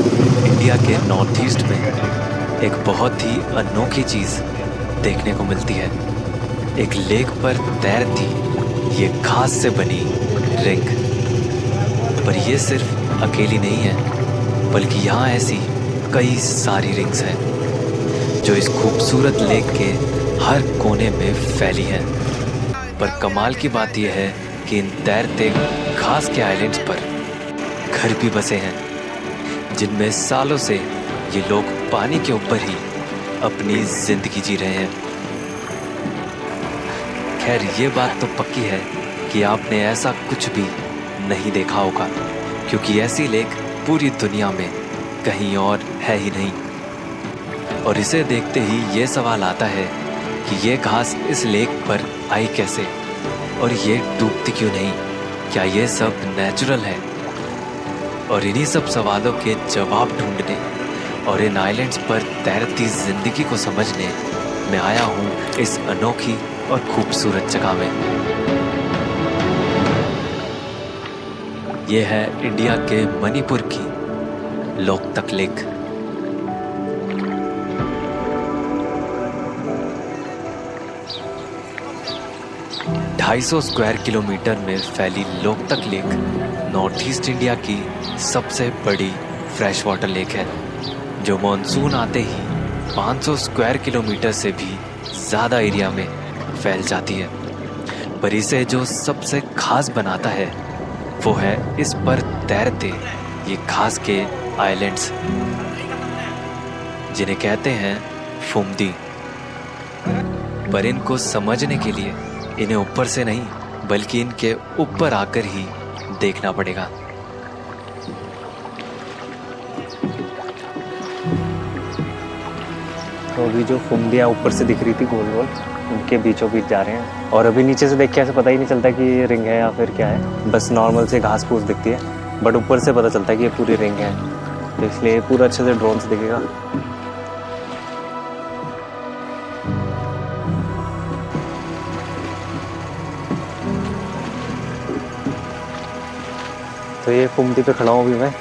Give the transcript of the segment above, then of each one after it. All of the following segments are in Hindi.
इंडिया के नॉर्थ ईस्ट में एक बहुत ही अनोखी चीज़ देखने को मिलती है। एक लेक पर तैरती ये घास से बनी रिंग। पर ये सिर्फ अकेली नहीं है, बल्कि यहाँ ऐसी कई सारी रिंग्स हैं जो इस खूबसूरत लेक के हर कोने में फैली हैं। पर कमाल की बात यह है कि इन तैरते घास के आइलैंड्स पर घर भी बसे हैं, जिनमें सालों से ये लोग पानी के ऊपर ही अपनी जिंदगी जी रहे हैं। खैर, ये बात तो पक्की है कि आपने ऐसा कुछ भी नहीं देखा होगा, क्योंकि ऐसी लेक पूरी दुनिया में कहीं और है ही नहीं। और इसे देखते ही ये सवाल आता है कि ये घास इस लेक पर आई कैसे, और ये डूबती क्यों नहीं? क्या ये सब नेचुरल है? और इन्हीं सब सवालों के जवाब ढूंढने और इन आइलैंड्स पर तैरती जिंदगी को समझने मैं आया हूँ इस अनोखी और खूबसूरत जगह में। ये है इंडिया के मणिपुर की लोकतक लेक। ढाई 250 स्क्वायर किलोमीटर में फैली Loktak lake north east India की सबसे बड़ी फ्रेश वाटर लेक है, जो मॉनसून आते ही 500 स्क्वायर किलोमीटर से भी ज़्यादा एरिया में फैल जाती है। पर इसे जो सबसे खास बनाता है वो है इस पर तैरते ये घास के आइलैंड्स, जिन्हें कहते हैं फुमदी। पर इनको समझने के लिए इन्हें ऊपर से नहीं, बल्कि इनके ऊपर आकर ही देखना पड़ेगा। तो अभी जो फुमदियाँ ऊपर से दिख रही थी गोल गोल, उनके बीचों बीच जा रहे हैं। और अभी नीचे से देख के ऐसे पता ही नहीं चलता कि ये रिंग है या फिर क्या है, बस नॉर्मल से घास फूस दिखती है, बट ऊपर से पता चलता है कि ये पूरी रिंग है। तो इसलिए पूरा अच्छे से ड्रोन से दिखेगा। तो ये फुमदी पे खड़ा हूँ अभी मैं,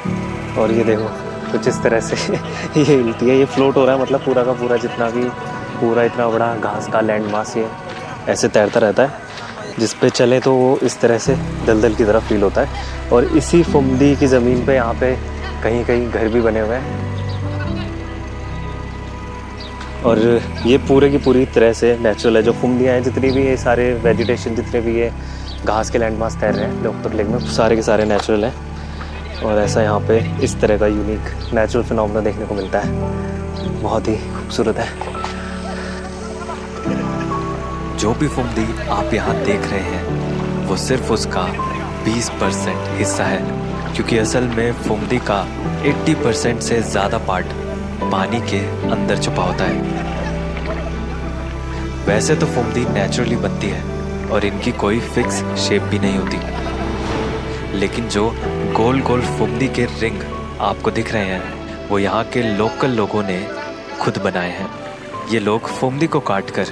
और ये देखो कुछ इस तरह से ये हिलती है, ये फ्लोट हो रहा है, मतलब पूरा का पूरा जितना भी पूरा इतना बड़ा घास का लैंड मास ये ऐसे तैरता रहता है, जिस पे चले तो वो इस तरह से दलदल की तरफ फील होता है। और इसी फुमदी की ज़मीन पे यहाँ पे कहीं कहीं घर भी बने हुए हैं, और ये पूरे की पूरी तरह से नेचुरल है। जो फुमदियाँ हैं, जितनी भी ये सारे वेजिटेशन, जितने भी ये घास के लैंड मास तैर रहे हैं लोकतक लेक में, सारे के सारे नेचुरल हैं। और ऐसा यहाँ पे इस तरह का यूनिक नेचुरल फिनोमेना देखने को मिलता है, बहुत ही खूबसूरत है। जो भी फुमदी आप यहाँ देख रहे हैं वो सिर्फ उसका 20% हिस्सा है, क्योंकि असल में फुमदी का 80% से ज़्यादा पार्ट पानी के अंदर छुपा होता है। वैसे तो फुमदी नेचुरली बनती है और इनकी कोई फिक्स शेप भी नहीं होती, लेकिन जो गोल गोल फुमदी के रिंग आपको दिख रहे हैं वो यहाँ के लोकल लोगों ने खुद बनाए हैं। ये लोग फुमदी को काटकर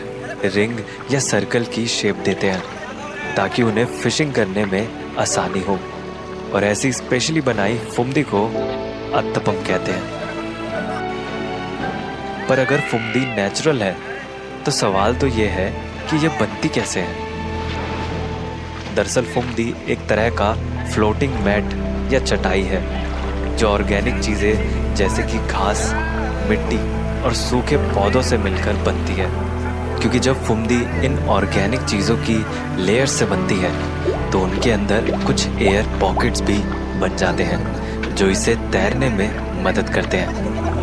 रिंग या सर्कल की शेप देते हैं ताकि उन्हें फिशिंग करने में आसानी हो, और ऐसी स्पेशली बनाई फुमदी को अत्तपम कहते हैं। पर अगर फुमदी नेचुरल है तो सवाल तो ये है कि ये बनती कैसे है। दरअसल फुमदी एक तरह का फ्लोटिंग मैट या चटाई है, जो ऑर्गेनिक चीज़ें जैसे कि घास, मिट्टी और सूखे पौधों से मिलकर बनती है। क्योंकि जब फुमदी इन ऑर्गेनिक चीज़ों की लेयर्स से बनती है तो उनके अंदर कुछ एयर पॉकेट्स भी बन जाते हैं, जो इसे तैरने में मदद करते हैं।